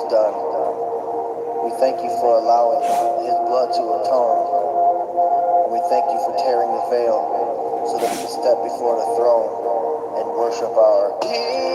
done. We thank you for allowing his blood to atone. And we thank you for tearing the veil so that we can step before the throne and worship our King.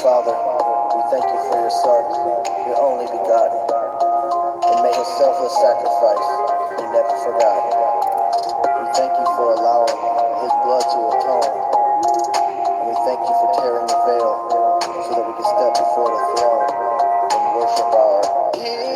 Father, we thank you for your Son, your only begotten, and may his selfless sacrifice be never forgotten. We thank you for allowing his blood to atone, and we thank you for tearing the veil so that we can step before the throne and worship our King.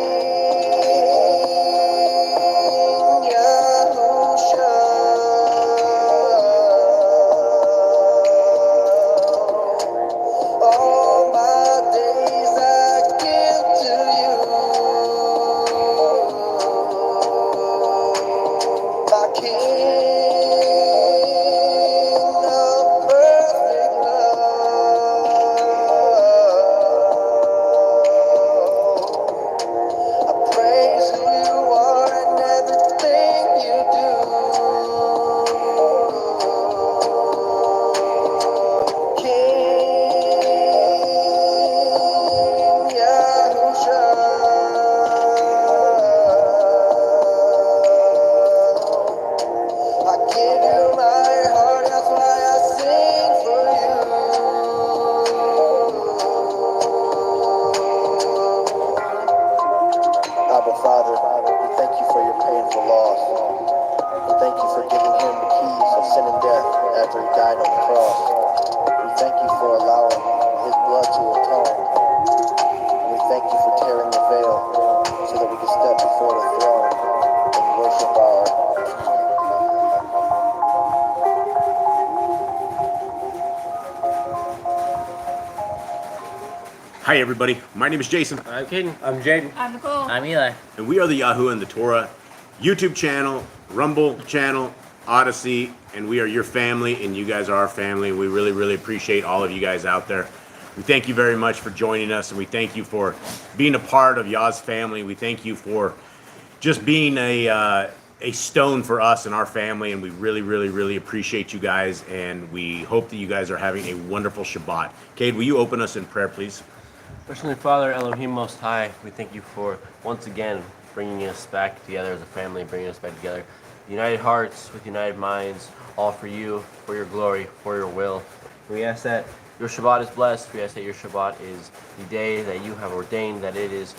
Father, we thank you for your painful loss. We thank you for giving him the keys of sin and death after he died on the cross. We thank you for allowing his blood to atone. And we thank you for tearing the veil so that we can step before the throne and worship our King. Hi everybody, my name is Jason. I'm Caden. I'm Jaden. I'm Nicole. I'm Eli. And we are the YHWH and the Torah YouTube channel, Rumble channel, Odysee, and we are your family and you guys are our family. We really, really appreciate all of you guys out there. We thank you very much for joining us and we thank you for being a part of YHWH's family. We thank you for just being a stone for us and our family, and we really, really, really appreciate you guys, and we hope that you guys are having a wonderful Shabbat. Cade, will you open us in prayer, please? Personally, Father, Elohim Most High, we thank you for once again bringing us back together as a family, bringing us back together. United hearts with united minds, all for you, for your glory, for your will. We ask that your Shabbat is blessed. We ask that your Shabbat is the day that you have ordained, that it is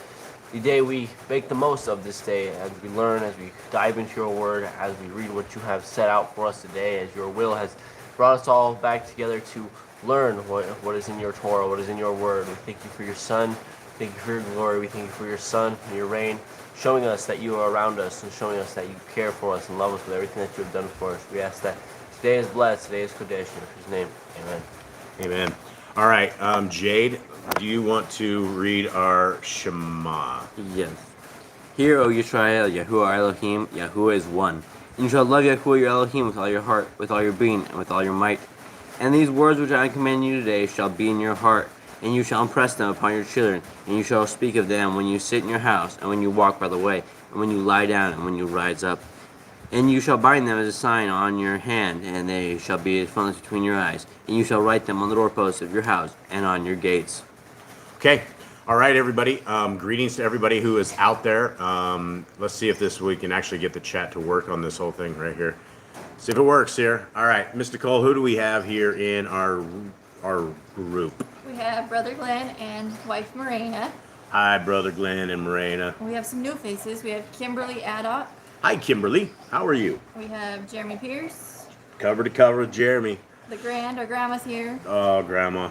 the day we make the most of this day as we learn, as we dive into your word, as we read what you have set out for us today, as your will has brought us all back together to learn what is in your Torah, what is in your word. We thank you for your Son. Thank you for your glory. We thank you for your Son and your reign, showing us that you are around us and showing us that you care for us and love us with everything that you have done for us. We ask that today is blessed, today is Kodesh, in his name. Amen. Amen. All right, Jade, do you want to read our Shema? Yes. Hear, O Yisrael, Yahuwah our Elohim, Yahuwah is one. And you shall love Yahuwah your Elohim with all your heart, with all your being, and with all your might. And these words which I command you today shall be in your heart, and you shall impress them upon your children, and you shall speak of them when you sit in your house, and when you walk by the way, and when you lie down, and when you rise up. And you shall bind them as a sign on your hand, and they shall be as frontlets between your eyes. And you shall write them on the doorposts of your house and on your gates. Okay. All right, everybody. Greetings to everybody who is out there. Let's see if we can actually get the chat to work on this whole thing right here. See if it works here. All right, Mr. Cole, who do we have here in our group? We have Brother Glenn and wife Marina. Hi, Brother Glenn and Morena. We have some new faces. We have Kimberly Addock. Hi, Kimberly. How are you? We have Jeremy Pierce. Cover to cover with Jeremy. The Grand, our grandma's here. Oh, Grandma.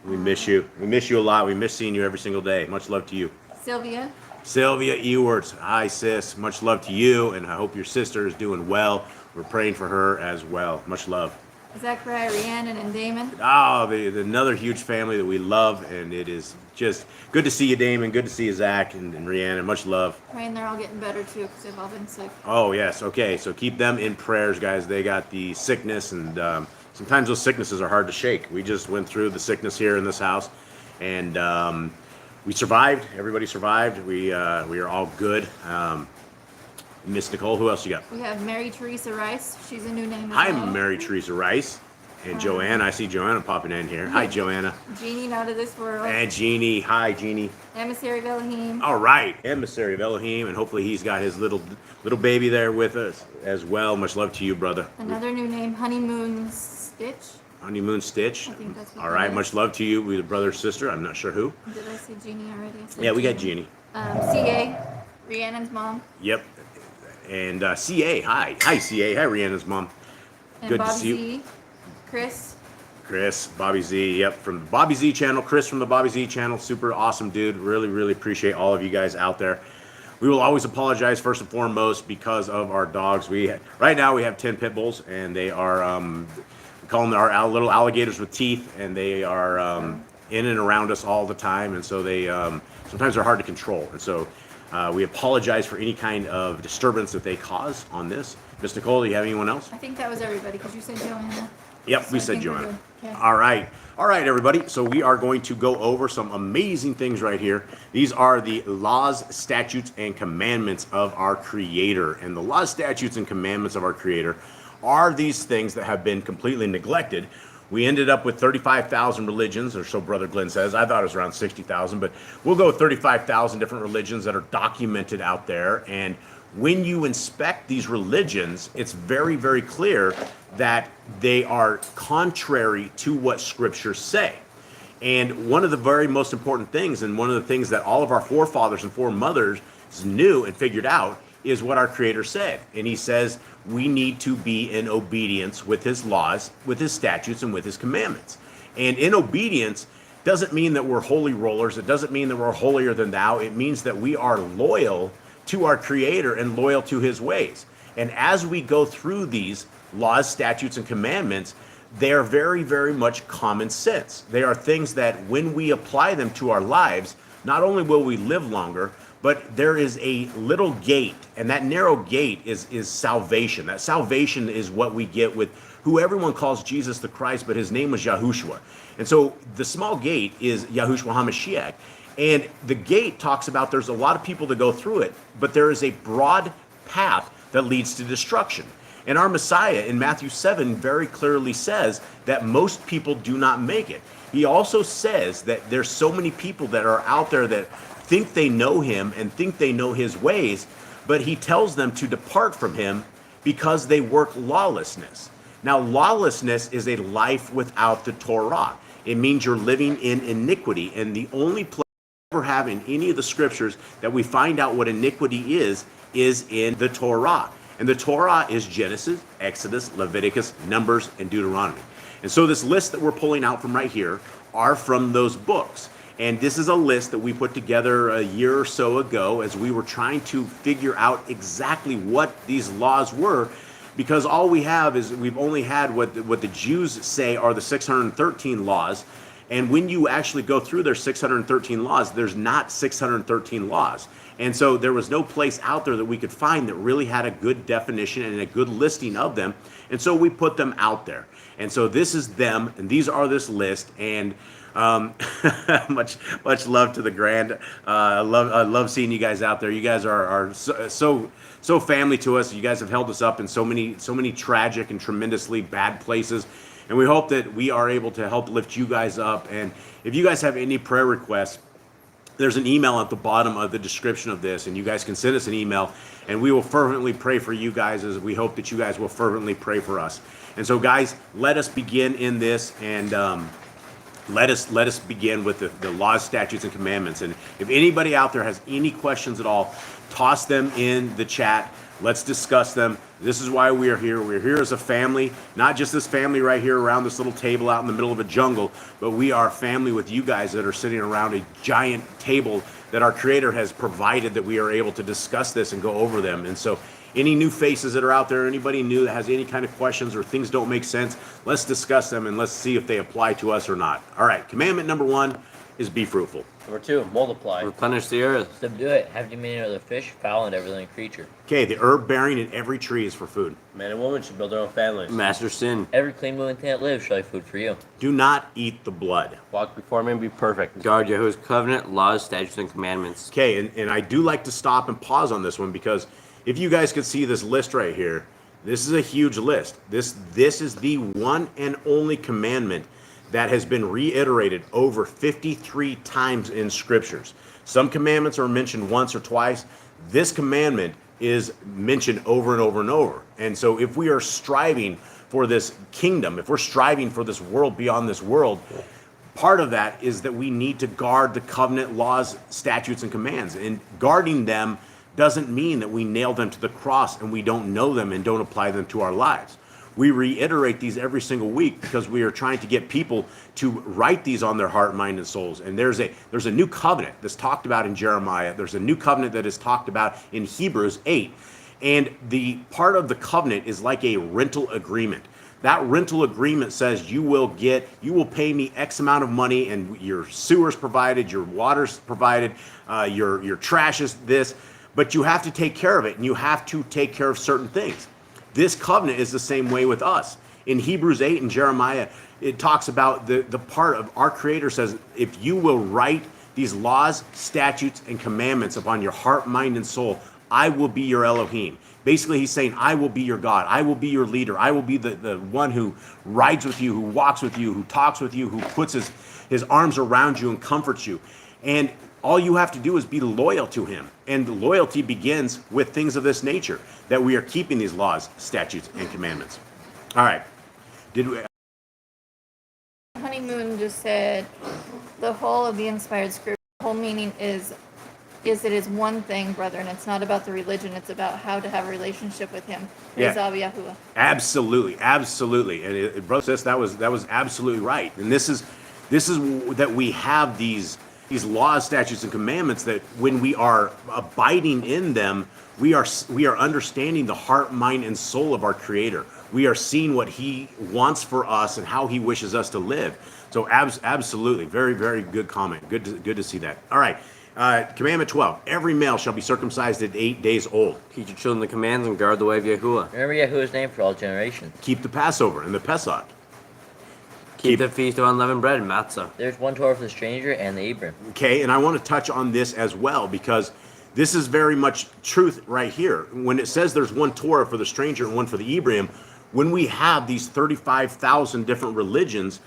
We miss you. We miss you a lot. We miss seeing you every single day. Much love to you. Sylvia. Sylvia Ewarts. Hi, sis. Much love to you, and I hope your sister is doing well. We're praying for her as well. Much love. Zachariah, Rhiannon, and Damon. Oh, another huge family that we love, and it is just good to see you, Damon. Good to see you, Zach and Rhiannon. Much love. Praying they're all getting better too, because they've all been sick. Oh, yes. Okay, so keep them in prayers, guys. They got the sickness, and sometimes those sicknesses are hard to shake. We just went through the sickness here in this house, and we survived. Everybody survived. We are all good. Miss Nicole, who else you got? We have Mary Teresa Rice. She's a new name as Hi, well. Mary Teresa Rice. And Joanna. I see Joanna popping in here. Hi, Joanna. Jeannie, not of this world. And Jeannie. Hi, Jeannie. Emissary of Elohim. All right. Emissary of Elohim. And hopefully he's got his little baby there with us as well. Much love to you, brother. Another new name, Honeymoon Stitch. Honeymoon Stitch. I think that's what All that right. is. Much love to you. We're brother, sister. I'm not sure who. Did I say Jeannie already? I said Yeah, we got Jeannie. CA, Rhiannon's mom. Yep. And CA. Hi. Hi, CA. Hi, Rhiannon's mom. And Good to Bobby see you. Z. Chris. Chris, Bobby Z, yep, from the Bobby Z channel. Chris from the Bobby Z channel, super awesome dude. Really, really appreciate all of you guys out there. We will always apologize first and foremost because of our dogs. Right now we have 10 pit bulls, and they are we call them our little alligators with teeth, and they are in and around us all the time, and so they sometimes they're hard to control, and so we apologize for any kind of disturbance that they cause on this. Miss Nicole, do you have anyone else? I think that was everybody, because you said Joanna. Yep, So we I said think we're Joanna. good. Okay. All right, everybody. So we are going to go over some amazing things right here. These are the laws, statutes, and commandments of our Creator. And the laws, statutes, and commandments of our Creator are these things that have been completely neglected. We ended up with 35,000 religions, or so Brother Glenn says. I thought it was around 60,000, but we'll go with 35,000 different religions that are documented out there. And when you inspect these religions, it's very, very clear that they are contrary to what scriptures say. And one of the very most important things, and one of the things that all of our forefathers and foremothers knew and figured out, is what our Creator said. And he says we need to be in obedience with his laws, with his statutes, and with his commandments. And in obedience doesn't mean that we're holy rollers. It doesn't mean that we're holier than thou. It means that we are loyal to our Creator and loyal to his ways. And as we go through these laws, statutes, and commandments, they are very, very much common sense. They are things that when we apply them to our lives, not only will we live longer, but there is a little gate, and that narrow gate is salvation. That salvation is what we get with who everyone calls Jesus the Christ, but his name was Yahushua. And so the small gate is Yahushua HaMashiach. And the gate talks about there's a lot of people that go through it, but there is a broad path that leads to destruction. And our Messiah in Matthew 7 very clearly says that most people do not make it. He also says that there's so many people that are out there that think they know him and think they know his ways, but he tells them to depart from him because they work lawlessness. Now, lawlessness is a life without the Torah. It means you're living in iniquity, and the only place we ever have in any of the scriptures that we find out what iniquity is in the Torah. And the Torah is Genesis, Exodus, Leviticus, Numbers, and Deuteronomy. And so this list that we're pulling out from right here are from those books. And this is a list that we put together a year or so ago as we were trying to figure out exactly what these laws were, because all we have is we've only had what the Jews say are the 613 laws. And when you actually go through their 613 laws, there's not 613 laws. And so there was no place out there that we could find that really had a good definition and a good listing of them. And so we put them out there. And so this is them, and these are this list. And much love to the Grand. I love seeing you guys out there. You guys are so family to us. You guys have held us up in so many tragic and tremendously bad places. And we hope that we are able to help lift you guys up. And if you guys have any prayer requests, there's an email at the bottom of the description of this, and you guys can send us an email, and we will fervently pray for you guys, as we hope that you guys will fervently pray for us. And so, guys, let us begin in this. And let us begin with the laws, statutes, and commandments. And if anybody out there has any questions at all, toss them in the chat. Let's discuss them. This is why we are here. We're here as a family, not just this family right here around this little table out in the middle of a jungle, but we are family with you guys that are sitting around a giant table that our Creator has provided, that we are able to discuss this and go over them. And so any new faces that are out there, anybody new that has any kind of questions or things don't make sense, let's discuss them and let's see if they apply to us or not. All right, commandment number 1 is be fruitful. Number 2, multiply. Replenish the earth. Subdue it. Have dominion over the fish, fowl, and every living creature. Okay, the herb bearing in every tree is for food. Man and woman should build their own families. Master sin. Every clean moving thing that lives shall have food for you. Do not eat the blood. Walk before me and be perfect. Guard Yahuwah's covenant, laws, statutes, and commandments. Okay, and I do like to stop and pause on this one, because if you guys could see this list right here, this is a huge list. This is the one and only commandment that has been reiterated over 53 times in scriptures. Some commandments are mentioned once or twice. This commandment is mentioned over and over and over. And so if we are striving for this kingdom, if we're striving for this world beyond this world, part of that is that we need to guard the covenant laws, statutes, and commands. And guarding them doesn't mean that we nail them to the cross and we don't know them and don't apply them to our lives. We reiterate these every single week because we are trying to get people to write these on their heart, mind, and souls. And there's a new covenant that's talked about in Jeremiah. There's a new covenant that is talked about in Hebrews 8. And the part of the covenant is like a rental agreement. That rental agreement says you will pay me X amount of money, and your sewer's provided, your water's provided, your trash is this, but you have to take care of it, and you have to take care of certain things. This covenant is the same way with us. In Hebrews 8 and Jeremiah, it talks about the part of our Creator says, if you will write these laws, statutes, and commandments upon your heart, mind, and soul, I will be your Elohim. Basically, he's saying, I will be your God. I will be your leader. I will be the one who rides with you, who walks with you, who talks with you, who puts his arms around you and comforts you. And all you have to do is be loyal to him. And loyalty begins with things of this nature, that we are keeping these laws, statutes, and commandments. All right. Honeymoon just said the whole of the inspired scripture, the whole meaning is it is one thing, brethren. It's not about the religion. It's about how to have a relationship with him. Yeah. Yahuwah. Absolutely. And brother, sis, that was absolutely right. And this is that we have these laws, statutes, and commandments, that when we are abiding in them, we are understanding the heart, mind, and soul of our Creator. We are seeing what He wants for us and how He wishes us to live. So absolutely, very, very good comment. Good to see that. All right, commandment 12: every male shall be circumcised at 8 days old. Teach your children the commands and guard the way of Yahuwah. Remember Yahuwah's name for all generations. Keep the Passover and the Pesach. Keep the feast of unleavened bread, matzah. There's one Torah for the stranger and the Hebrew. Okay, and I want to touch on this as well, because this is very much truth right here. When it says there's one Torah for the stranger and one for the Hebrew, when we have these 35,000 different religions,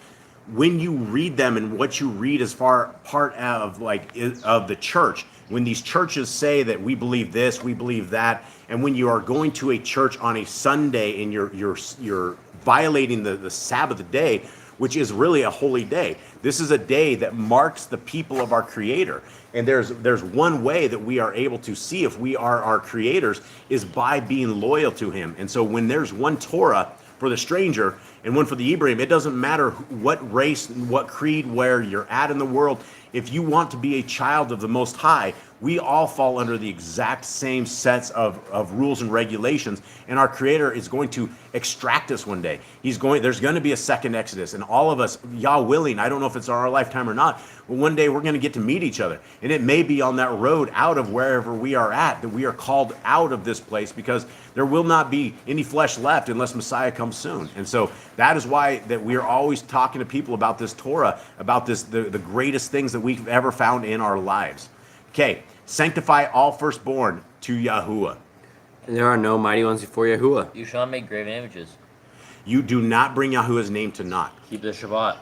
when you read them and what you read as far part of the church, when these churches say that we believe this, we believe that, and when you are going to a church on a Sunday and you're violating the Sabbath day, which is really a holy day. This is a day that marks the people of our Creator. And there's one way that we are able to see if we are our Creators is by being loyal to Him. And so when there's one Torah for the stranger and one for the Hebrew, it doesn't matter what race, what creed, where you're at in the world. If you want to be a child of the Most High, we all fall under the exact same sets of rules and regulations, and our Creator is going to extract us one day. There's going to be a second Exodus, and all of us, Yah willing, I don't know if it's our lifetime or not, but one day we're going to get to meet each other, and it may be on that road out of wherever we are at that we are called out of this place, because there will not be any flesh left unless Messiah comes soon. And so that is why that we are always talking to people about this Torah, about this the greatest things that we've ever found in our lives. Okay, sanctify all firstborn to Yahuwah. And there are no mighty ones before Yahuwah. You shall not make graven images. You do not bring Yahuwah's name to naught. Keep the Shabbat.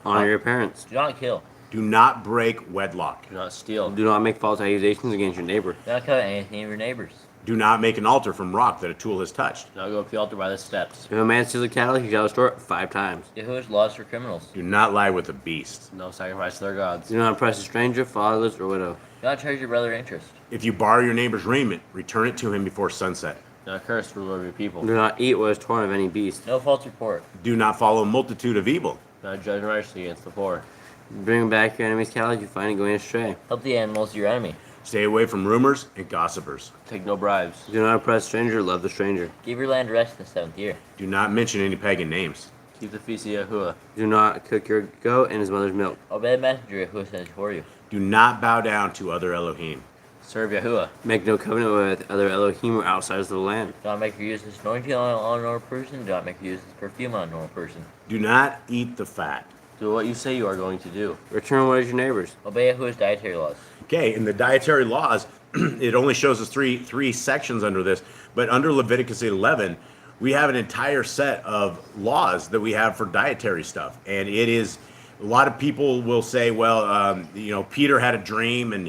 Honor your parents. Do not kill. Do not break wedlock. Do not steal. Do not make false accusations against your neighbor. Do not covet anything of your neighbors. Do not make an altar from rock that a tool has touched. Do not go up the altar by the steps. If a man steals a cattle, he shall restore it 5 times. YHWH's laws for criminals. Do not lie with a beast. No sacrifice to their gods. Do not oppress a stranger, fatherless, or widow. Do not charge your brother interest. If you borrow your neighbor's raiment, return it to him before sunset. Do not curse the Lord of your people. Do not eat what is torn of any beast. No false report. Do not follow a multitude of evil. Do not judge righteously against the poor. Bring back your enemy's cattle if you find it going astray. Help the animals of your enemy. Stay away from rumors and gossipers. Take no bribes. Do not oppress a stranger, love the stranger. Give your land rest in the 7th year. Do not mention any pagan names. Keep the feast of Yahuwah. Do not cook your goat in his mother's milk. Obey the messenger who sends for you. Do not bow down to other Elohim. Serve Yahuwah. Make no covenant with other Elohim or outsiders of the land. Do not make her use this anointing on a normal person. Do not make her use this perfume on a normal person. Do not eat the fat. Do what you say you are going to do. Return what is your neighbor's. Obey YHWH's dietary laws. Okay, in the dietary laws, it only shows us three sections under this, but under Leviticus 11, we have an entire set of laws that we have for dietary stuff, and it is a lot of people will say, well, Peter had a dream, and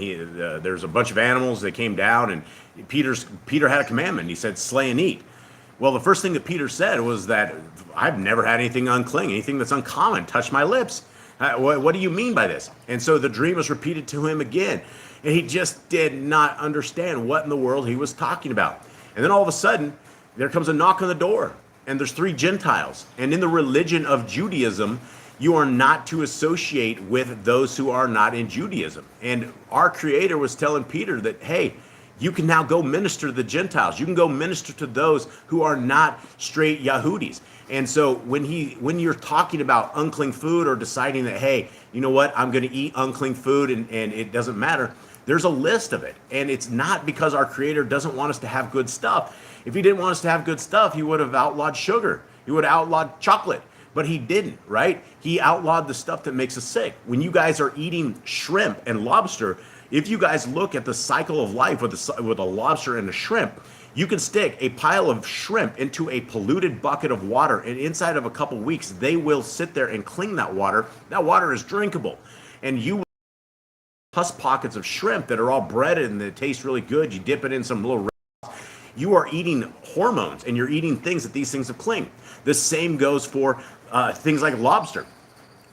there's a bunch of animals that came down, and Peter had a commandment. He said, slay and eat. Well, the first thing that Peter said was that I've never had anything unclean, anything that's uncommon touch my lips. What do you mean by this? And so the dream was repeated to him again. And he just did not understand what in the world he was talking about. And then all of a sudden, there comes a knock on the door. And there's 3 Gentiles. And in the religion of Judaism, you are not to associate with those who are not in Judaism. And our Creator was telling Peter that, hey, you can now go minister to the Gentiles. You can go minister to those who are not straight Yahudis. And so when you're talking about unclean food or deciding that, hey, you know what, I'm going to eat unclean food and it doesn't matter, there's a list of it. And it's not because our Creator doesn't want us to have good stuff. If he didn't want us to have good stuff, he would have outlawed sugar. He would have outlawed chocolate. But he didn't, right? He outlawed the stuff that makes us sick. When you guys are eating shrimp and lobster, if you guys look at the cycle of life with a lobster and a shrimp, you can stick a pile of shrimp into a polluted bucket of water, and inside of a couple weeks, they will sit there and clean that water. That water is drinkable. And you will pus pockets of shrimp that are all breaded and they taste really good. You dip it in some little, you are eating hormones and you're eating things that these things have cleaned. The same goes for things like lobster.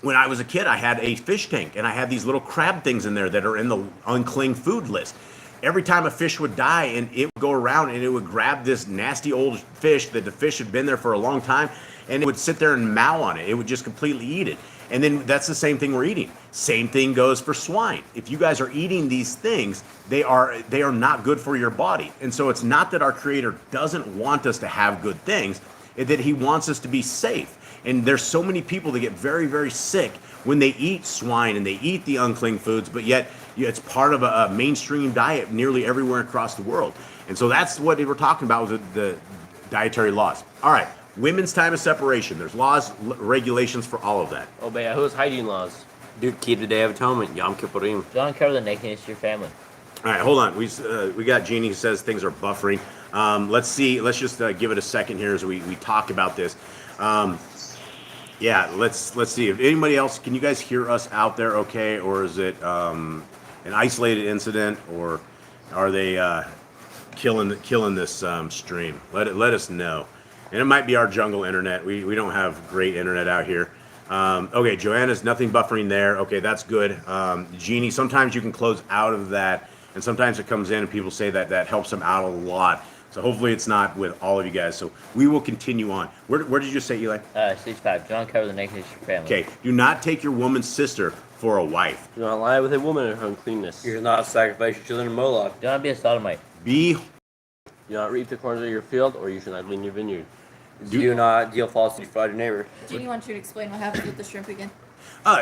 When I was a kid, I had a fish tank and I had these little crab things in there that are in the unclean food list. Every time a fish would die, and it would go around and it would grab this nasty old fish that the fish had been there for a long time, and it would sit there and mow on it. It would just completely eat it. And then that's the same thing we're eating. Same thing goes for swine. If you guys are eating these things, they are not good for your body. And so it's not that our Creator doesn't want us to have good things, it's that he wants us to be safe. And there's so many people that get very, very sick when they eat swine and they eat the unclean foods, but yet it's part of a mainstream diet nearly everywhere across the world. And so that's what we're talking about with the dietary laws. All right, women's time of separation. There's laws, regulations for all of that. Obey Yahuwah's hygiene laws. Do keep the Day of Atonement, Yom Kippurim. Do not cover the nakedness of your family. All right, hold on. We got Jeannie who says things are buffering. Let's see. Let's just give it a second here as we talk about this. Yeah, let's see. If anybody else, can you guys hear us out there okay? Or is it an isolated incident, or are they killing this stream? Let us know. And it might be our jungle internet. We don't have great internet out here. Okay, Joanna's nothing buffering there. Okay, that's good. Jeannie, sometimes you can close out of that, and sometimes it comes in and people say that helps them out a lot. So hopefully it's not with all of you guys. So we will continue on. Where did you say, Eli? Stage 5. Do not cover the nakedness of your family. Okay, do not take your woman's sister for a wife. Do not lie with a woman in her uncleanness. You shall not sacrifice your children to Moloch. Do not be a sodomite. Be Do not reap the corners of your field, or you shall not glean your vineyard. Do not deal falsely to defraud your neighbor. Jeannie wants you to explain what happens with the shrimp again.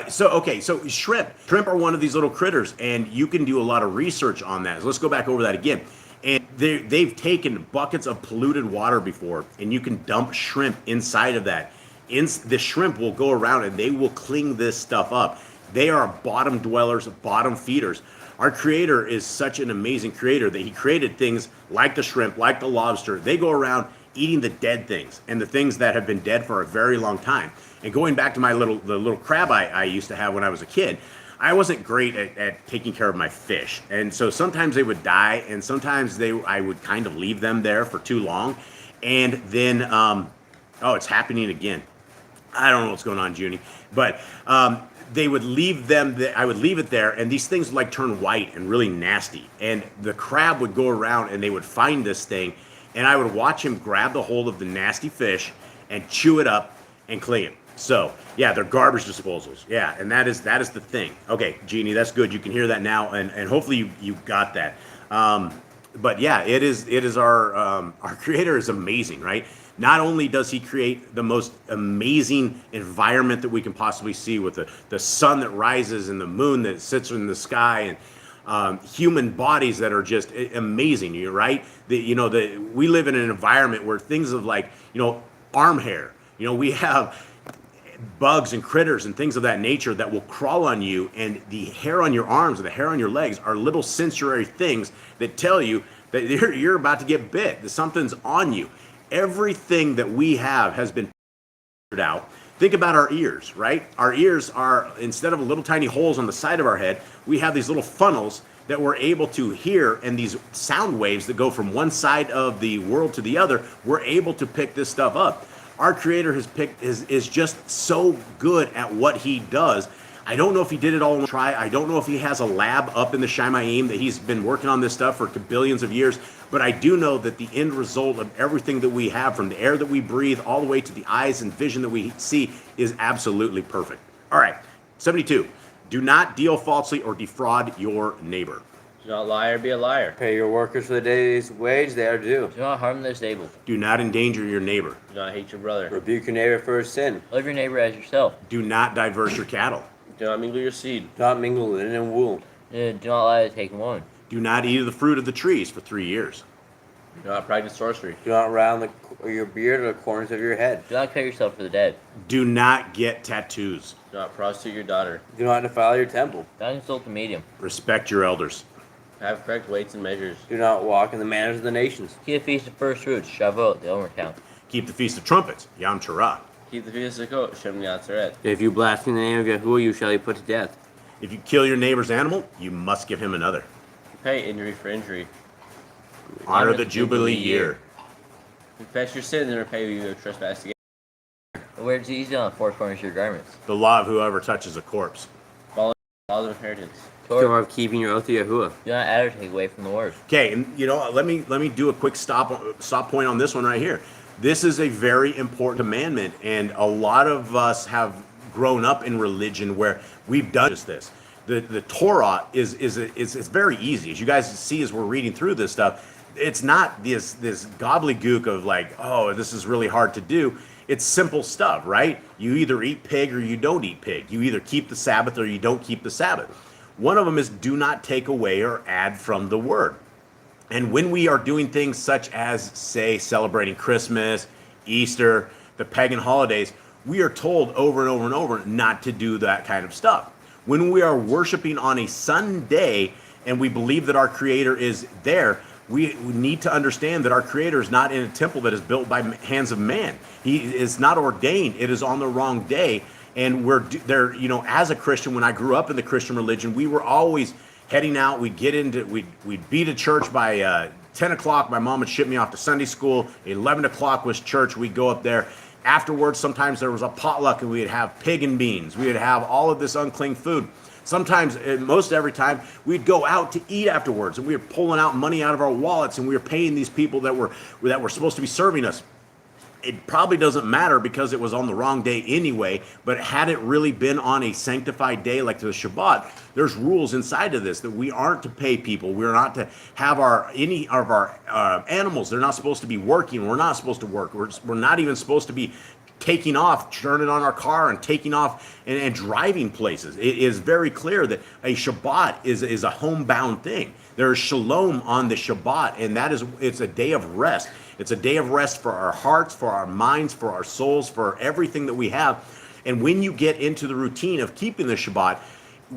So shrimp are one of these little critters, and you can do a lot of research on that. So let's go back over that again. And they've taken buckets of polluted water before, and you can dump shrimp inside of that. The shrimp will go around and they will clean this stuff up. They are bottom dwellers, bottom feeders. Our Creator is such an amazing Creator that he created things like the shrimp, like the lobster. They go around eating the dead things and the things that have been dead for a very long time. And going back to the little crab I used to have when I was a kid, I wasn't great at taking care of my fish, and so sometimes they would die, and sometimes I would kind of leave them there for too long, and then oh, it's happening again. I don't know what's going on, Junie, but they would leave them. I would leave it there, and these things would like turn white and really nasty. And the crab would go around, and they would find this thing, and I would watch him grab the hold of the nasty fish and chew it up and clean it. So yeah, they're garbage disposals. Yeah, and that is the thing. Okay, Jeannie, that's good. You can hear that now, and hopefully you got that. But yeah, it is our Creator is amazing, right? Not only does he create the most amazing environment that we can possibly see with the sun that rises and the moon that sits in the sky and human bodies that are just amazing, you're right? We live in an environment where things of like, arm hair, we have bugs and critters and things of that nature that will crawl on you, and the hair on your arms and the hair on your legs are little sensory things that tell you that you're about to get bit, that something's on you. Everything that we have has been figured out. Think about our ears, right? Our ears are, instead of little tiny holes on the side of our head, we have these little funnels that we're able to hear, and these sound waves that go from one side of the world to the other, we're able to pick this stuff up. Our Creator is just so good at what he does. I don't know if he did it all in one try. I don't know if he has a lab up in the Shamayim that he's been working on this stuff for billions of years. But I do know that the end result of everything that we have, from the air that we breathe all the way to the eyes and vision that we see, is absolutely perfect. All right, 72. Do not deal falsely or defraud your neighbor. Do not lie or be a liar. Pay your workers for the day's wage they are due. Do not harm the disabled. Do not endanger your neighbor. Do not hate your brother. Rebuke your neighbor for his sin. Love your neighbor as yourself. Do not diverse your cattle. Do not mingle your seed. Do not mingle linen and wool. Do not lie to take one. Do not eat of the fruit of the trees for 3 years. Do not practice sorcery. Do not round your beard or the corners of your head. Do not cut yourself for the dead. Do not get tattoos. Do not prostitute your daughter. Do not defile your temple. Do not insult the medium. Respect your elders. Have correct weights and measures. Do not walk in the manners of the nations. Keep the feast of first fruits, Shavuot, the Omer count. Keep the Feast of Trumpets, Yom Teruah. Keep the feast of Sukkot, Shem Yatzeret. If you blaspheme the name of Yahuwah, you shall be put to death. If you kill your neighbor's animal, you must give him another. Pay injury for injury. Honor the Jubilee year. Confess your sins and repay you have trespassed against. Wear disease on the four corners of your garments. The law of whoever touches a corpse. Follow the laws of inheritance. Torah of keeping your oath to Yahuwah. Do not add or take away from the word. Okay, and let me do a quick stop point on this one right here. This is a very important commandment, and a lot of us have grown up in religion where we've done just this. The Torah is very easy. As you guys see as we're reading through this stuff, it's not this gobbledygook of like, oh, this is really hard to do. It's simple stuff, right? You either eat pig or you don't eat pig. You either keep the Sabbath or you don't keep the Sabbath. One of them is do not take away or add from the word. And when we are doing things such as, say, celebrating Christmas, Easter, the pagan holidays, we are told over and over and over not to do that kind of stuff. When we are worshiping on a Sunday and we believe that our Creator is there, we need to understand that our Creator is not in a temple that is built by hands of man. He is not ordained. It is on the wrong day. And we're there, as a Christian, when I grew up in the Christian religion, we were always heading out. We'd be to church by 10 o'clock. My mom would ship me off to Sunday school. 11 o'clock was church. We'd go up there. Afterwards, sometimes there was a potluck and we'd have pig and beans. We would have all of this unclean food. Sometimes, most every time, we'd go out to eat afterwards, and we were pulling out money out of our wallets, and we were paying these people that were supposed to be serving us. It probably doesn't matter because it was on the wrong day anyway, but had it really been on a sanctified day like the Shabbat, there's rules inside of this that we aren't to pay people. We're not to have any of our animals. They're not supposed to be working. We're not supposed to work. We're not even supposed to be taking off, turning on our car and taking off and driving places. It is very clear that a Shabbat is a homebound thing. There is Shalom on the Shabbat, and it's a day of rest. It's a day of rest for our hearts, for our minds, for our souls, for everything that we have. And when you get into the routine of keeping the Shabbat,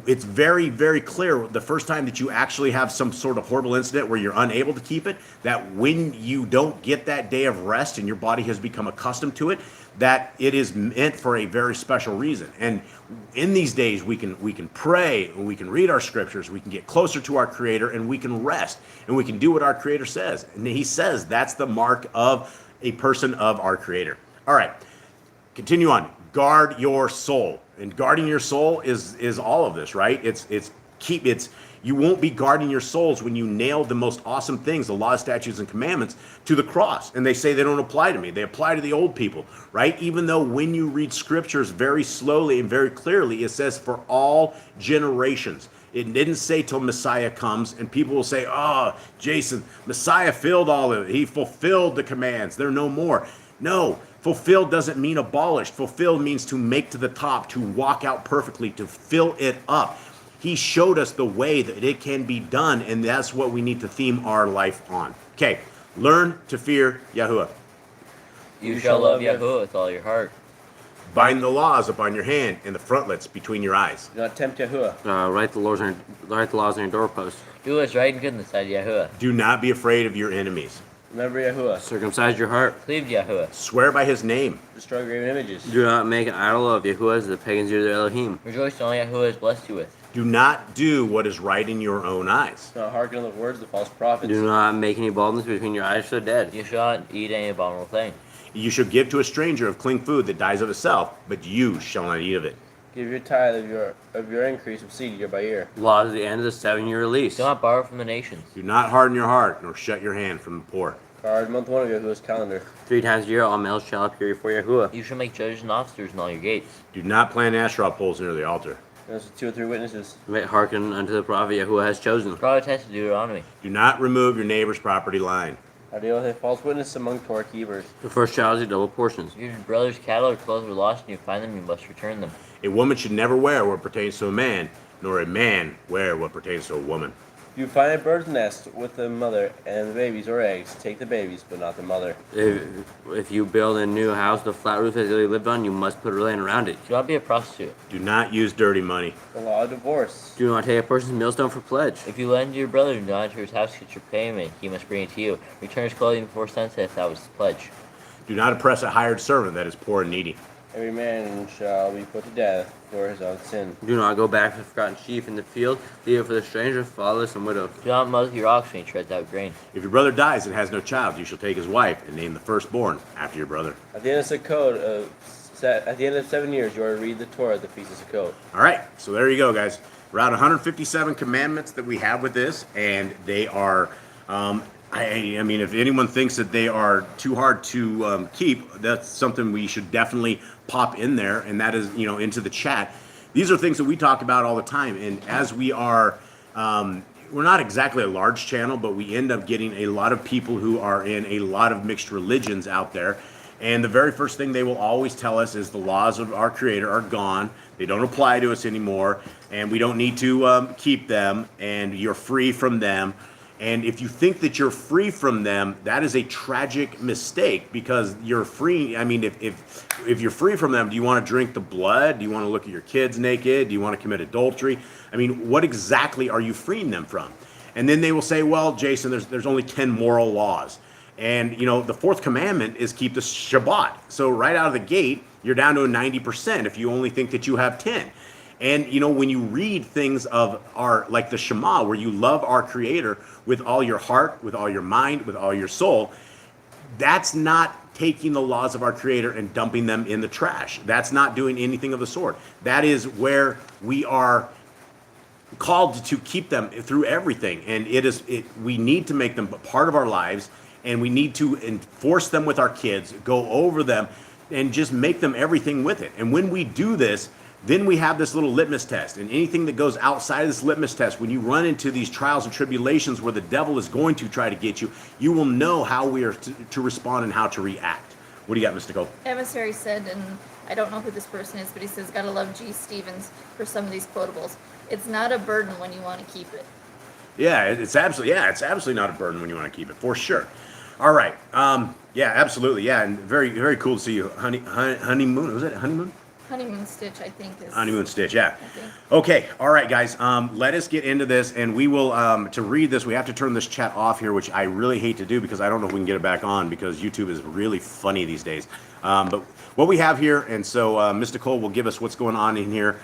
it's very, very clear the first time that you actually have some sort of horrible incident where you're unable to keep it, that when you don't get that day of rest and your body has become accustomed to it, that it is meant for a very special reason. And in these days, we can pray, and we can read our scriptures, we can get closer to our Creator, and we can rest, and we can do what our Creator says. And He says that's the mark of a person of our Creator. All right, continue on. Guard your soul. And guarding your soul is all of this, right? You won't be guarding your souls when you nail the most awesome things, the laws, statutes, and commandments, to the cross. And they say they don't apply to me. They apply to the old people, right? Even though when you read scriptures very slowly and very clearly, it says for all generations. It didn't say till Messiah comes, and people will say, oh, Jason, Messiah filled all of it. He fulfilled the commands. They're no more. No, fulfilled doesn't mean abolished. Fulfilled means to make to the top, to walk out perfectly, to fill it up. He showed us the way that it can be done, and that's what we need to theme our life on. Okay, learn to fear Yahuwah. You shall love Yahuwah with all your heart. Bind the laws upon your hand and the frontlets between your eyes. Do not tempt Yahuwah. Write the laws on your doorposts. Do what's right and good in the sight of Yahuwah. Do not be afraid of your enemies. Remember Yahuwah. Circumcise your heart. Cleave to Yahuwah. Swear by His name. Destroy graven images. Do not make an idol of Yahuwah as the pagans do their Elohim. Rejoice in all Yahuwah has blessed you with. Do not do what is right in your own eyes. Do not hearken to the words of the false prophets. Do not make any baldness between your eyes to the dead. You shall not eat any abominable thing. You shall give to a stranger of clean food that dies of itself, but you shall not eat of it. Give your tithe of your increase of seed year by year. Laws at the end of the 7-year release. Do not borrow from the nations. Do not harden your heart, nor shut your hand from the poor. Guard month 1 of Yahuwah's calendar. 3 times a year all males shall appear before Yahuwah. You shall make judges and officers in all your gates. Do not plant Asherah poles near the altar. Notice the 2 or 3 witnesses. Hearken unto the prophet Yahuwah has chosen. Draw test of Deuteronomy. Do not remove your neighbor's property line. I deal with a false witness among Torah keepers. The first child is double portions. If your brother's cattle or clothes were lost and you find them, you must return them. A woman should never wear what pertains to a man, nor a man wear what pertains to a woman. If you find a bird's nest with the mother and the babies or eggs, take the babies, but not the mother. If you build a new house with a flat roof that they lived on, you must put a land around it. Do not be a prostitute. Do not use dirty money. The law of divorce. Do not take a person's millstone for pledge. If you lend to your brother and do not enter his house to get your payment, he must bring it to you. Return his clothing before sunset if that was the pledge. Do not oppress a hired servant that is poor and needy. Every man shall be put to death for his own sin. Do not go back to the forgotten sheep in the field. Leave it for the stranger, fatherless, and widow. Do not muzzle your ox when he treads out grain. If your brother dies and has no child, you shall take his wife and name the firstborn after your brother. At the end of at the end of 7 years, you are to read the Torah at the Feast of Sukkot. All right, so there you go, guys. Around 157 commandments that we have with this, and they are, I mean, if anyone thinks that they are too hard to keep, that's something we should definitely pop in there, and that is, into the chat. These are things that we talk about all the time, and as we are, we're not exactly a large channel, but we end up getting a lot of people who are in a lot of mixed religions out there. And the very first thing they will always tell us is the laws of our Creator are gone. They don't apply to us anymore, and we don't need to keep them, and you're free from them. And if you think that you're free from them, that is a tragic mistake, because you're free. I mean, if you're free from them, do you want to drink the blood? Do you want to look at your kids naked? Do you want to commit adultery? I mean, what exactly are you freeing them from? And then they will say, well, Jason, there's only 10 moral laws. And, the 4th commandment is keep the Shabbat. So right out of the gate, you're down to a 90% if you only think that you have 10. And, when you read things of like the Shema, where you love our Creator with all your heart, with all your mind, with all your soul, that's not taking the laws of our Creator and dumping them in the trash. That's not doing anything of the sort. That is where we are called to keep them through everything. And we need to make them part of our lives, and we need to enforce them with our kids, go over them, and just make them everything with it. And when we do this, then we have this little litmus test. And anything that goes outside of this litmus test, when you run into these trials and tribulations where the devil is going to try to get you, you will know how we are to respond and how to react. What do you got, Mr. Cole? Emissary said, and I don't know who this person is, but he says, gotta love G. Stevens for some of these quotables. It's not a burden when you want to keep it. Yeah, it's absolutely not a burden when you want to keep it, for sure. All right. Yeah, absolutely. Yeah, and very, very cool to see you. Honeymoon. Was it honeymoon? Honeymoon Stitch, I think, is. Honeymoon Stitch, yeah. I think. Okay, all right, guys. Let us get into this, and we will. To read this, we have to turn this chat off here, which I really hate to do because I don't know if we can get it back on because YouTube is really funny these days. But what we have here, and so Mr. Cole will give us what's going on in here.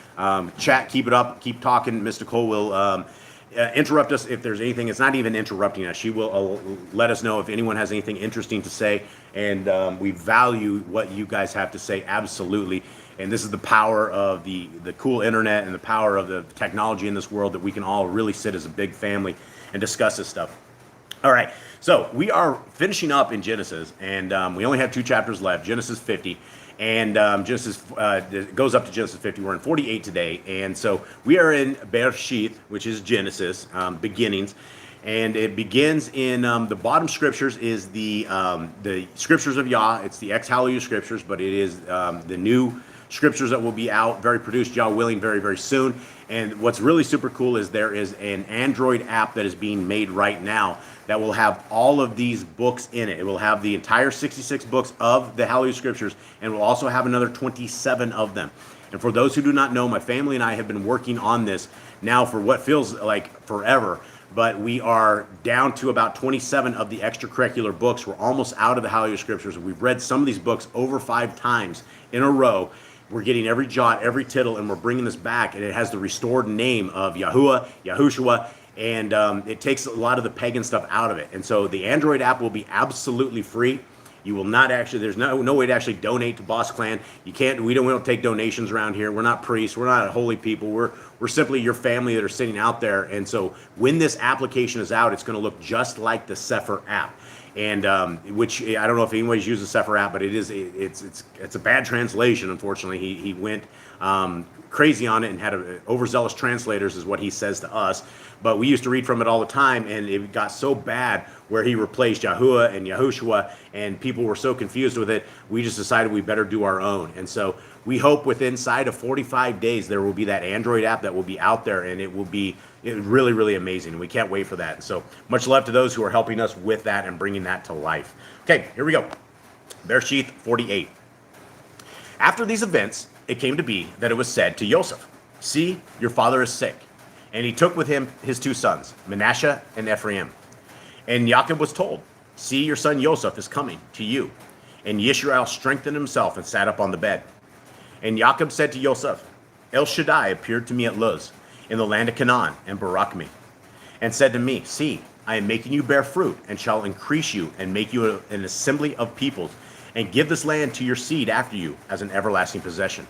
Chat, keep it up, keep talking. Mr. Cole will interrupt us if there's anything. It's not even interrupting us. She will let us know if anyone has anything interesting to say, and we value what you guys have to say, absolutely. And this is the power of the cool internet and the power of the technology in this world, that we can all really sit as a big family and discuss this stuff. All right, so we are finishing up in Genesis, and we only have 2 chapters left, Genesis 50. And Genesis goes up to Genesis 50. We're in 48 today. And so we are in Bereshith, which is Genesis, beginnings. And it begins in the bottom scriptures is the scriptures of Yah. It's the ex-Hallelujah scriptures, but it is the new scriptures that will be out, very produced, Yah willing, very, very soon. And what's really super cool is there is an Android app that is being made right now that will have all of these books in it. It will have the entire 66 books of the Hallelujah Scriptures, and will also have another 27 of them. And for those who do not know, my family and I have been working on this now for what feels like forever, but we are down to about 27 of the extracurricular books. We're almost out of the Hallelujah Scriptures. We've read some of these books over 5 times in a row. We're getting every jot, every tittle, and we're bringing this back, and it has the restored name of Yahuwah, Yahushua, and it takes a lot of the pagan stuff out of it. And so the Android app will be absolutely free. You will not actually, there's no way to actually donate to Boss Clan. You can't, we don't take donations around here. We're not priests. We're not holy people. We're simply your family that are sitting out there. And so when this application is out, it's going to look just like the Sefer app. And which I don't know if anybody's used the Sefer app, but it's a bad translation. Unfortunately, he went crazy on it and had overzealous translators, is what he says to us. But we used to read from it all the time, and it got so bad where he replaced Yahuwah and Yahushua, and people were so confused with it, we just decided we better do our own. And so we hope within inside of 45 days there will be that Android app that will be out there, and it will be really, really amazing. And we can't wait for that. And so much love to those who are helping us with that and bringing that to life. Okay, here we go. Bereshith 48. After these events, it came to be that it was said to Joseph, "See, your father is sick." And he took with him his 2 sons, Manasseh and Ephraim. And Jacob was told, "See, your son Joseph is coming to you." And Yisrael strengthened himself and sat up on the bed. And Jacob said to Joseph, "El Shaddai appeared to me at Luz, in the land of Canaan, and barak me, and said to me, See, I am making you bear fruit, and shall increase you, and make you an assembly of peoples, and give this land to your seed after you as an everlasting possession.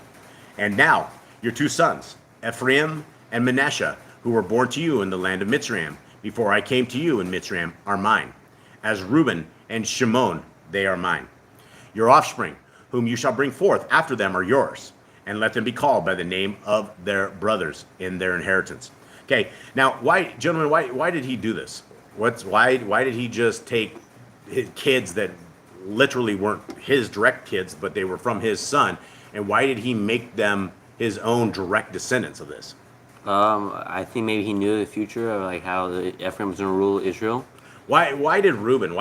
And now your 2 sons, Ephraim and Manasseh, who were born to you in the land of Mitzrayim, before I came to you in Mitzrayim, are mine. As Reuben and Shimon, they are mine. Your offspring, whom you shall bring forth after them, are yours, and let them be called by the name of their brothers in their inheritance." Okay, now, why, gentlemen, why did he do this? Why did he just take his kids that literally weren't his direct kids, but they were from his son, and why did he make them his own direct descendants of this? I think maybe he knew the future of like how Ephraim was going to rule Israel. Why did Reuben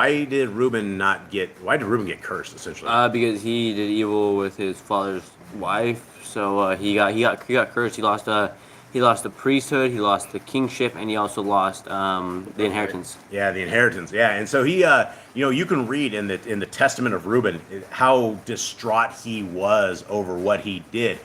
get cursed essentially? Because he did evil with his father's wife, so he got cursed. He lost the priesthood, he lost the kingship, and he also lost the inheritance. Yeah, the inheritance. Yeah, and so he, you can read in the Testament of Reuben how distraught he was over what he did,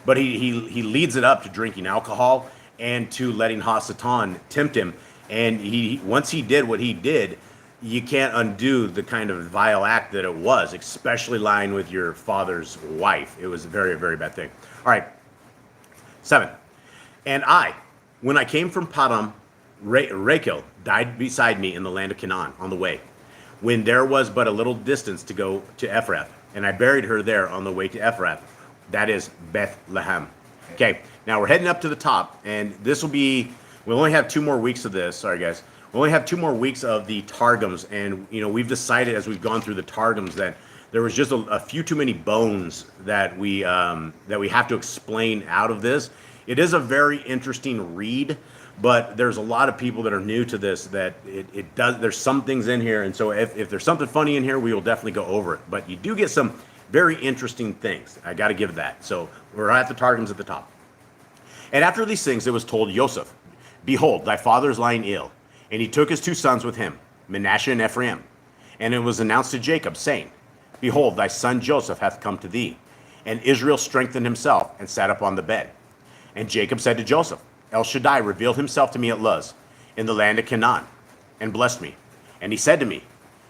but he leads it up to drinking alcohol and to letting Hasatan tempt him. And once he did what he did, you can't undo the kind of vile act that it was, especially lying with your father's wife. It was a very, very bad thing. All right, 7. And I, when I came from Padam, Rachel died beside me in the land of Canaan on the way, when there was but a little distance to go to Ephrath. And I buried her there on the way to Ephrath, that is Bethlehem. Okay, now we're heading up to the top, and this will be, we'll only have 2 more weeks of this. Sorry, guys. We'll only have 2 more weeks of the Targums, and we've decided as we've gone through the Targums that there was just a few too many bones that we have to explain out of this. It is a very interesting read, but there's a lot of people that are new to this that there's some things in here, and so if there's something funny in here, we will definitely go over it. But you do get some Very interesting things. I got to give that. So we're at the Targums at the top. And after these things, it was told Joseph, behold, thy father is lying ill. And he took his 2 sons with him, Manasseh and Ephraim. And it was announced to Jacob, saying, behold, thy son Joseph hath come to thee. And Israel strengthened himself and sat upon the bed. And Jacob said to Joseph, El Shaddai revealed himself to me at Luz, in the land of Canaan, and blessed me. And he said to me,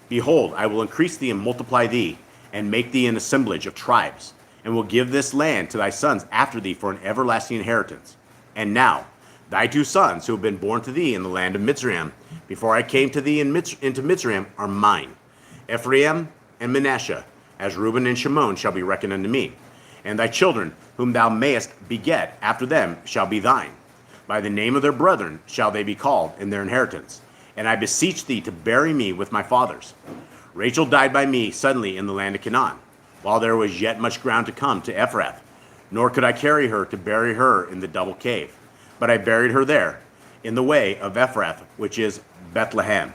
behold, I will increase thee and multiply thee, and make thee an assemblage of tribes, and will give this land to thy sons after thee for an everlasting inheritance. And now, thy 2 sons who have been born to thee in the land of Mitzrayim, before I came to thee into Mitzrayim, are mine. Ephraim and Manasseh, as Reuben and Shimon, shall be reckoned unto me. And thy children, whom thou mayest beget after them, shall be thine. By the name of their brethren shall they be called in their inheritance. And I beseech thee to bury me with my fathers. Rachel died by me suddenly in the land of Canaan, while there was yet much ground to come to Ephrath. Nor could I carry her to bury her in the double cave. But I buried her there, in the way of Ephrath, which is Bethlehem.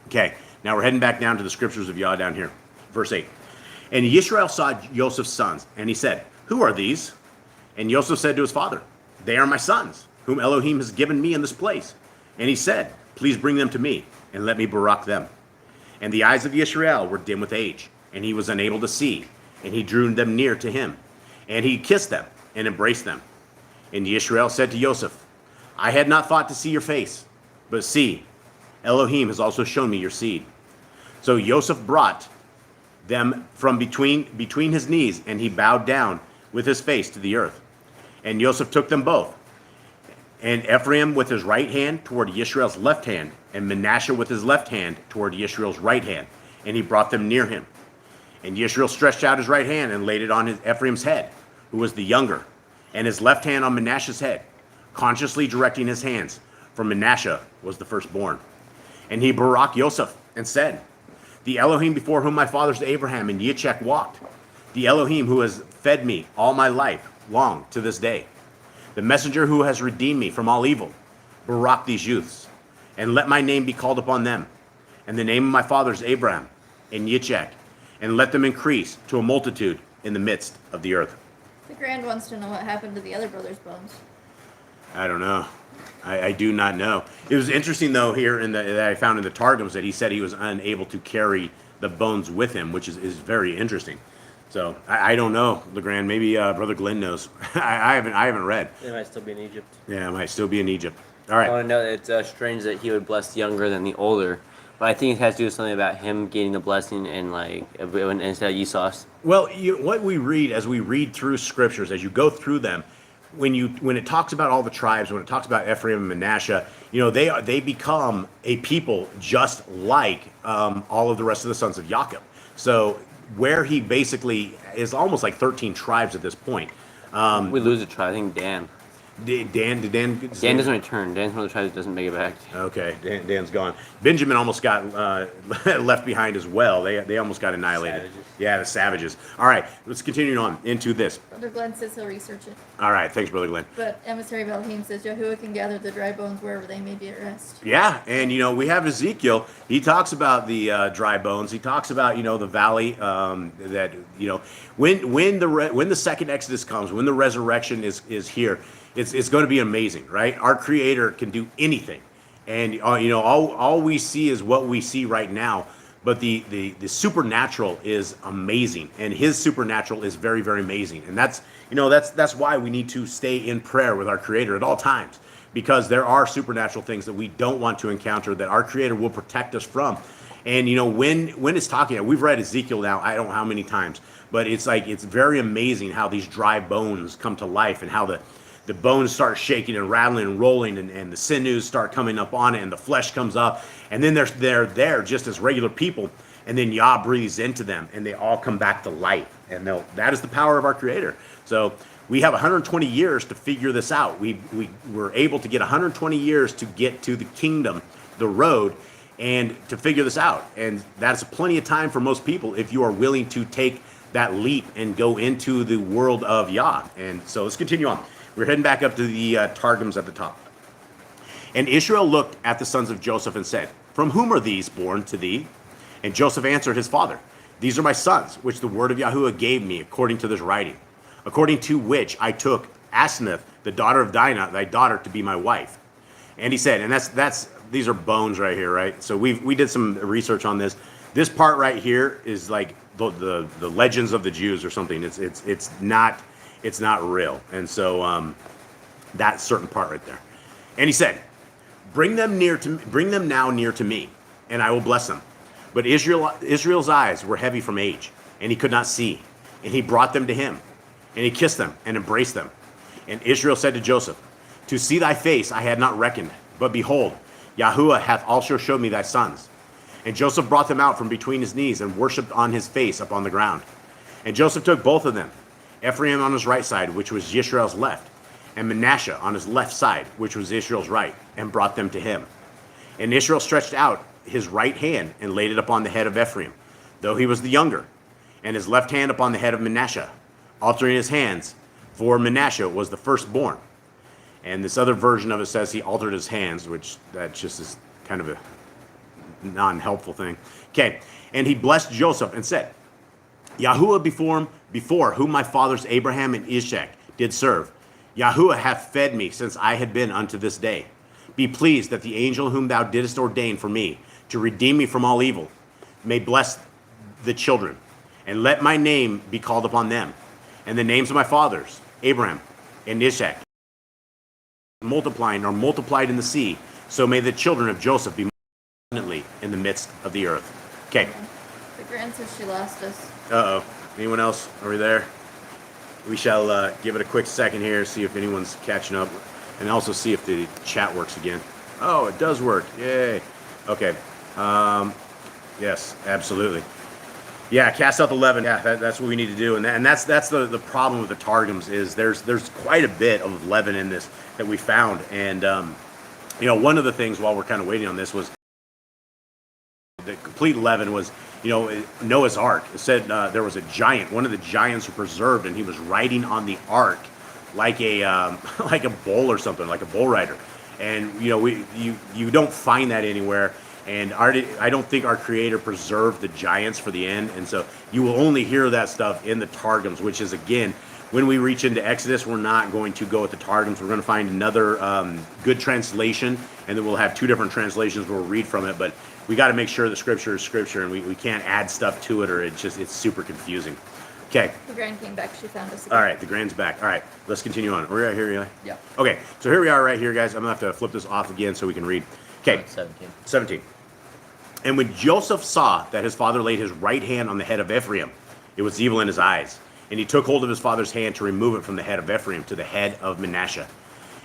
Okay, now we're heading back down to the scriptures of Yah down here. Verse 8. And Yisrael saw Joseph's sons, and he said, who are these? And Joseph said to his father, they are my sons, whom Elohim has given me in this place. And he said, please bring them to me, and let me barak them. And the eyes of Yisrael were dim with age, and he was unable to see. And he drew them near to him, and he kissed them, and embraced them. And Yisrael said to Joseph, I had not thought to see your face, but see, Elohim has also shown me your seed. So Joseph brought them from between his knees, and he bowed down with his face to the earth. And Joseph took them both, and Ephraim with his right hand toward Yisrael's left hand, and Manasseh with his left hand toward Yisrael's right hand, and he brought them near him. And Yisrael stretched out his right hand and laid it on Ephraim's head, who was the younger, and his left hand on Manasseh's head, consciously directing his hands, for Manasseh was the firstborn. And he barak Joseph, and said, the Elohim before whom my fathers Abraham and Yitzchak walked, the Elohim who has fed me all my life long to this day, the messenger who has redeemed me from all evil, barak these youths, and let my name be called upon them, and the name of my fathers Abraham and Yitzchak, and let them increase to a multitude in the midst of the earth. The Grand wants to know what happened to the other brother's bones. I don't know. I do not know. It was interesting, though, here that I found in the Targums that he said he was unable to carry the bones with him, which is very interesting. So I don't know, LeGrand. Maybe Brother Glenn knows. I haven't read. It might still be in Egypt. Yeah, it might still be in Egypt. All right. Oh no, it's strange that he would bless the younger than the older. But I think it has to do with something about him getting the blessing and instead of Esau's. Well, what we read as we read through scriptures, as you go through them, when it talks about all the tribes, when it talks about Ephraim and Manasseh, they become a people just like all of the rest of the sons of Jacob. So where he basically is almost like 13 tribes at this point. We lose a tribe. I think Dan. Dan doesn't return. Dan's one of the tribes that doesn't make it back. Okay, Dan's gone. Benjamin almost got left behind as well. They almost got annihilated. Savages. Yeah, the savages. All right, let's continue on into this. Brother Glenn says he'll research it. All right, thanks, Brother Glenn. But emissary of Elohim says Yahuwah can gather the dry bones wherever they may be at rest. Yeah, and we have Ezekiel. He talks about the dry bones. He talks about the valley that when the second Exodus comes, when the resurrection is here, it's going to be amazing, right? Our Creator can do anything, and all we see is what we see right now. But the supernatural is amazing, and His supernatural is very, very amazing, and that's why we need to stay in prayer with our Creator at all times, because there are supernatural things that we don't want to encounter that our Creator will protect us from. And when it's talking, we've read Ezekiel now, I don't know how many times, but it's very amazing how these dry bones come to life, and how the bones start shaking and rattling and rolling, and the sinews start coming up on it, and the flesh comes up, and then they're there just as regular people, and then Yah breathes into them, and they all come back to life. And that is the power of our Creator. So we have 120 years to figure this out. We were able to get 120 years to get to the kingdom, the road, and to figure this out. And that's plenty of time for most people if you are willing to take that leap and go into the world of Yah. And so let's continue on. We're heading back up to the Targums at the top. And Israel looked at the sons of Joseph and said, from whom are these born to thee? And Joseph answered his father, These are my sons, which the word of Yahuwah gave me according to this writing, according to which I took Asenath, the daughter of Dinah, thy daughter, to be my wife. And he said, and that's these are bones right here, right? So we did some research on this. This part right here is like the legends of the Jews or something. It's not real. And so that certain part right there. And he said, bring them now near to me, and I will bless them. But Israel's eyes were heavy from age, and he could not see. And he brought them to him, and he kissed them and embraced them. And Israel said to Joseph, to see thy face I had not reckoned, but behold, Yahuwah hath also showed me thy sons. And Joseph brought them out from between his knees and worshipped on his face upon the ground. And Joseph took both of them, Ephraim on his right side, which was Yisrael's left, and Manasseh on his left side, which was Israel's right, and brought them to him. And Israel stretched out his right hand and laid it upon the head of Ephraim, though he was the younger, and his left hand upon the head of Manasseh, altering his hands, for Manasseh was the firstborn. And this other version of it says he altered his hands, which that just is kind of a non-helpful thing. Okay, and he blessed Joseph and said, Yahuwah before whom my fathers Abraham and Ishak did serve, Yahuwah hath fed me since I had been unto this day. Be pleased that the angel whom thou didst ordain for me, to redeem me from all evil, may bless the children, and let my name be called upon them, and the names of my fathers, Abraham and Ishak, multiplying or multiplied in the sea, so may the children of Joseph be abundantly in the midst of the earth. Okay. The grand says she lost us. Uh-oh. Anyone else? Are we there? We shall give it a quick second here, see if anyone's catching up, and also see if the chat works again. Oh, it does work. Yay. Okay. Yes, absolutely. Yeah, cast out the leaven. Yeah, that's what we need to do, and that's the problem with the Targums is there's quite a bit of leaven in this that we found, and one of the things while we're kind of waiting on this was the complete leaven was Noah's Ark. It said there was a giant, one of the giants who preserved, and he was riding on the ark like a like a bull or something, like a bull rider, and you don't find that anywhere. And I don't think our Creator preserved the giants for the end. And so you will only hear that stuff in the Targums, which is, again, when we reach into Exodus, we're not going to go with the Targums. We're going to find another good translation, and then we'll have two different translations we'll read from it. But we got to make sure the Scripture is Scripture, and we can't add stuff to it, or it's super confusing. Okay. The grand came back. She found us again. All right, the grand's back. All right, let's continue on. We're right here, Eli? Yeah. Okay, so here we are right here, guys. I'm going to have to flip this off again so we can read. Okay. 17. And when Joseph saw that his father laid his right hand on the head of Ephraim, it was evil in his eyes. And he took hold of his father's hand to remove it from the head of Ephraim to the head of Manasseh.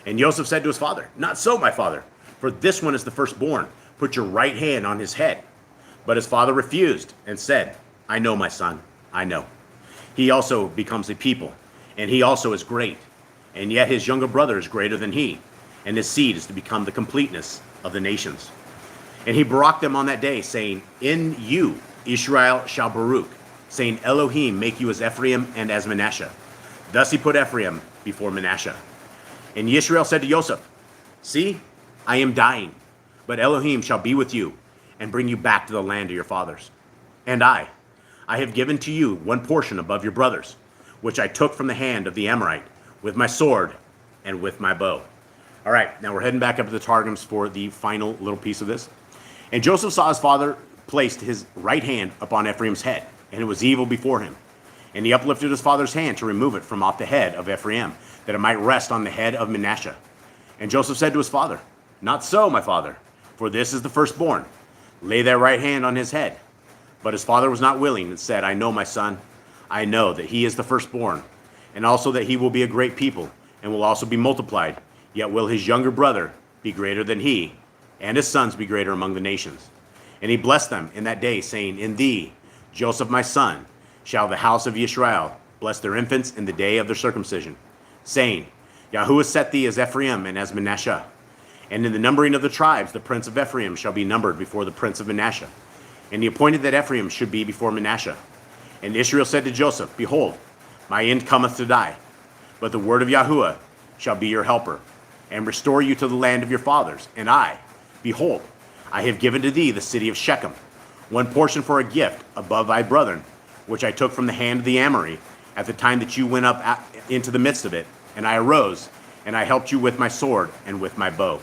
And Joseph said to his father, not so, my father, for this one is the firstborn. Put your right hand on his head. But his father refused and said, I know, my son, I know. He also becomes a people, and he also is great. And yet his younger brother is greater than he, and his seed is to become the completeness of the nations. And he baraked them on that day, saying, in you Israel shall baruch, saying, Elohim make you as Ephraim and as Manasseh. Thus he put Ephraim before Manasseh. And Yisrael said to Joseph, see, I am dying, but Elohim shall be with you, and bring you back to the land of your fathers. And I have given to you one portion above your brothers, which I took from the hand of the Amorite, with my sword and with my bow. All right, now we're heading back up to the Targums for the final little piece of this. And Joseph saw his father placed his right hand upon Ephraim's head, and it was evil before him. And he uplifted his father's hand to remove it from off the head of Ephraim, that it might rest on the head of Manasseh. And Joseph said to his father, not so, my father, for this is the firstborn. Lay thy right hand on his head. But his father was not willing, and said, I know, my son, I know that he is the firstborn, and also that he will be a great people, and will also be multiplied. Yet will his younger brother be greater than he, and his sons be greater among the nations. And he blessed them in that day, saying, in thee, Joseph my son, shall the house of Yisrael bless their infants in the day of their circumcision, saying, Yahuwah set thee as Ephraim and as Manasseh. And in the numbering of the tribes, the prince of Ephraim shall be numbered before the prince of Manasseh. And he appointed that Ephraim should be before Manasseh. And Israel said to Joseph, behold, my end cometh to die, but the word of Yahuwah shall be your helper, and restore you to the land of your fathers. And I, behold, I have given to thee the city of Shechem, one portion for a gift above thy brethren, which I took from the hand of the Amorite at the time that you went up into the midst of it. And I arose, and I helped you with my sword and with my bow.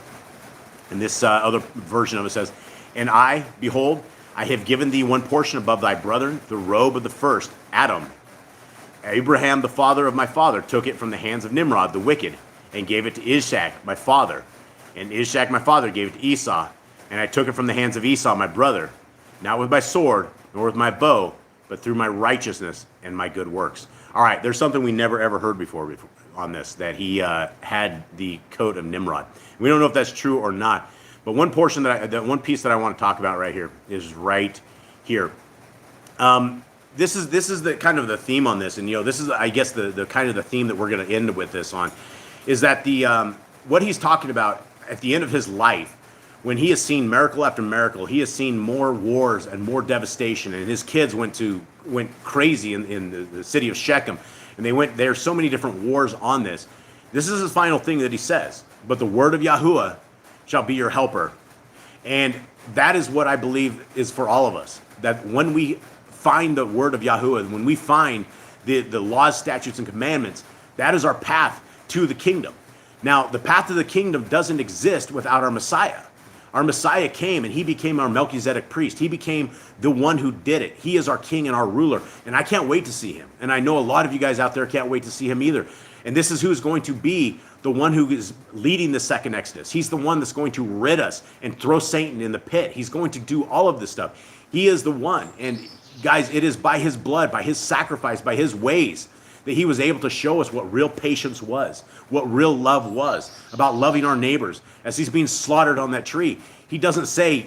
And this other version of it says, and I, behold, I have given thee one portion above thy brethren, the robe of the first, Adam. Abraham, the father of my father, took it from the hands of Nimrod, the wicked, and gave it to Ishak, my father. And Ishak, my father, gave it to Esau. And I took it from the hands of Esau, my brother, not with my sword, nor with my bow, but through my righteousness and my good works. All right, there's something we never ever heard before on this, that he had the coat of Nimrod. We don't know if that's true or not, but one portion one piece that I want to talk about right here is right here. This is the kind of the theme on this, and this is, I guess, the kind of the theme that we're going to end with this on, is that the what he's talking about at the end of his life, when he has seen miracle after miracle, he has seen more wars and more devastation, and his kids went crazy in the city of Shechem, and there's so many different wars on this. This is his final thing that he says, but the word of Yahuwah shall be your helper. And that is what I believe is for all of us, that when we find the word of Yahuwah, when we find the laws, statutes, and commandments, that is our path to the kingdom. Now, the path to the kingdom doesn't exist without our Messiah. Our Messiah came and he became our Melchizedek priest. He became the one who did it. He is our king and our ruler. And I can't wait to see him. And I know a lot of you guys out there can't wait to see him either. And this is who's going to be the one who is leading the second Exodus. He's the one that's going to rid us and throw Satan in the pit. He's going to do all of this stuff. He is the one. And guys, it is by his blood, by his sacrifice, by his ways that he was able to show us what real patience was, what real love was, about loving our neighbors. As he's being slaughtered on that tree, he doesn't say,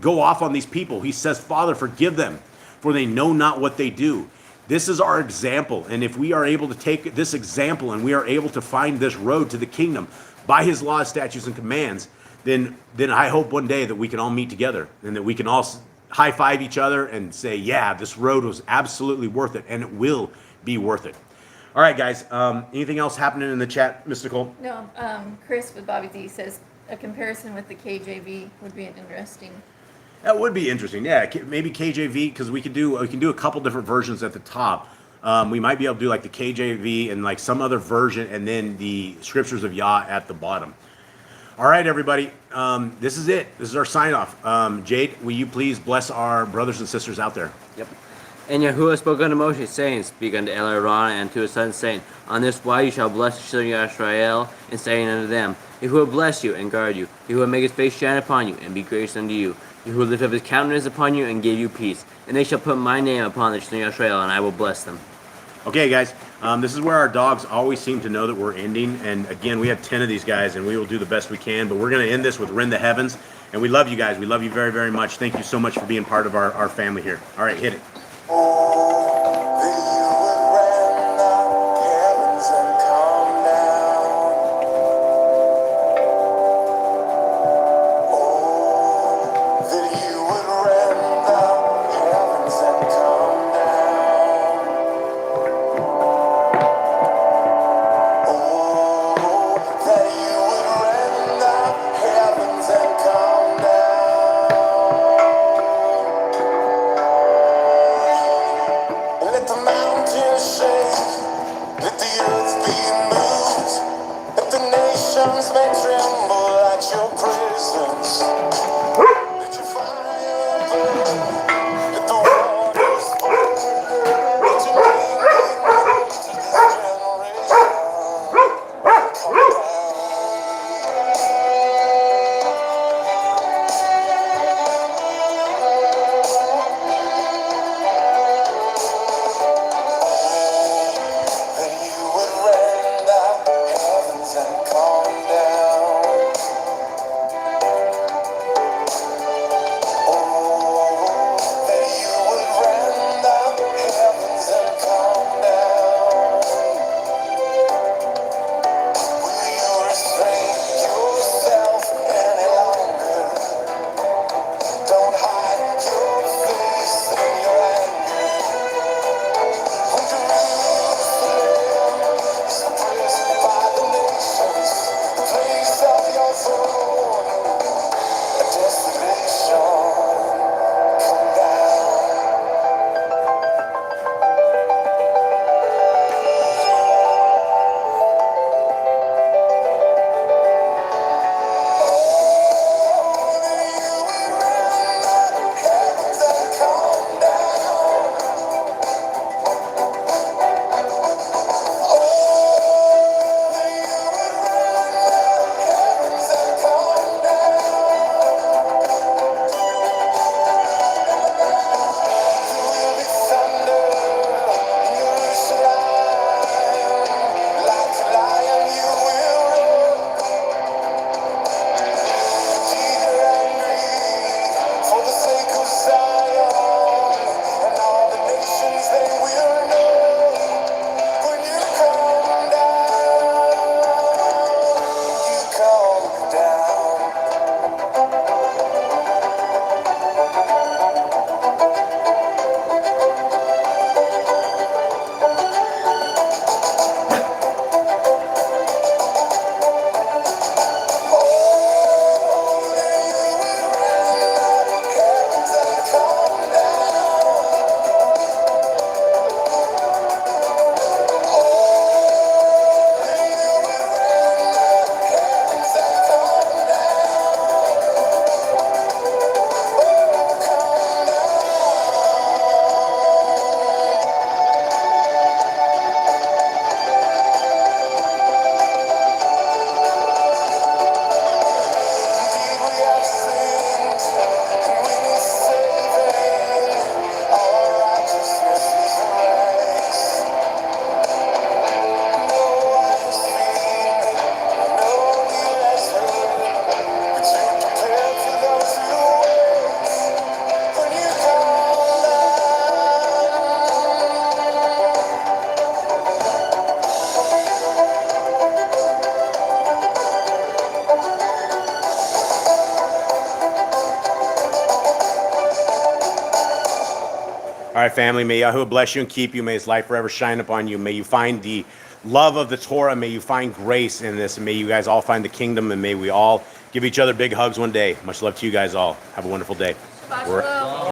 go off on these people. He says, Father, forgive them, for they know not what they do. This is our example. And if we are able to take this example and we are able to find this road to the kingdom by his laws, statutes, and commands, then I hope one day that we can all meet together and that we can all high five each other and say, yeah, this road was absolutely worth it, and it will be worth it. All right, guys. Anything else happening in the chat, Mr. Cole? No, Chris with Bobby D says a comparison with the KJV would be an interesting. That would be interesting. Yeah, maybe KJV, because we can do a couple different versions at the top. We might be able to do like the KJV and like some other version, and then the Scriptures of Yah at the bottom. All right, everybody. This is it. This is our sign off. Jade, will you please bless our brothers and sisters out there? Yep. And Yahuwah spoke unto Moshe, saying, Speak unto Aaron and to his sons, saying, On this wise you shall bless the children of Israel, and saying unto them, Yahuwah bless you and guard you. Yahuwah make his face shine upon you, and be gracious unto you. Yahuwah lift up his countenance upon you, and give you peace. And they shall put my name upon the children of Israel, and I will bless them. Okay, guys. This is where our dogs always seem to know that we're ending. And again, we have 10 of these guys, and we will do the best we can. But we're going to end this with Rend the Heavens. And we love you guys. We love you very, very much. Thank you so much for being part of our family here. All right, hit it. All right, family, may Yahuwah bless you and keep you. May his light forever shine upon you. May you find the love of the Torah. May you find grace in this. And may you guys all find the kingdom. And may we all give each other big hugs one day. Much love to you guys all. Have a wonderful day. Shabbat shalom.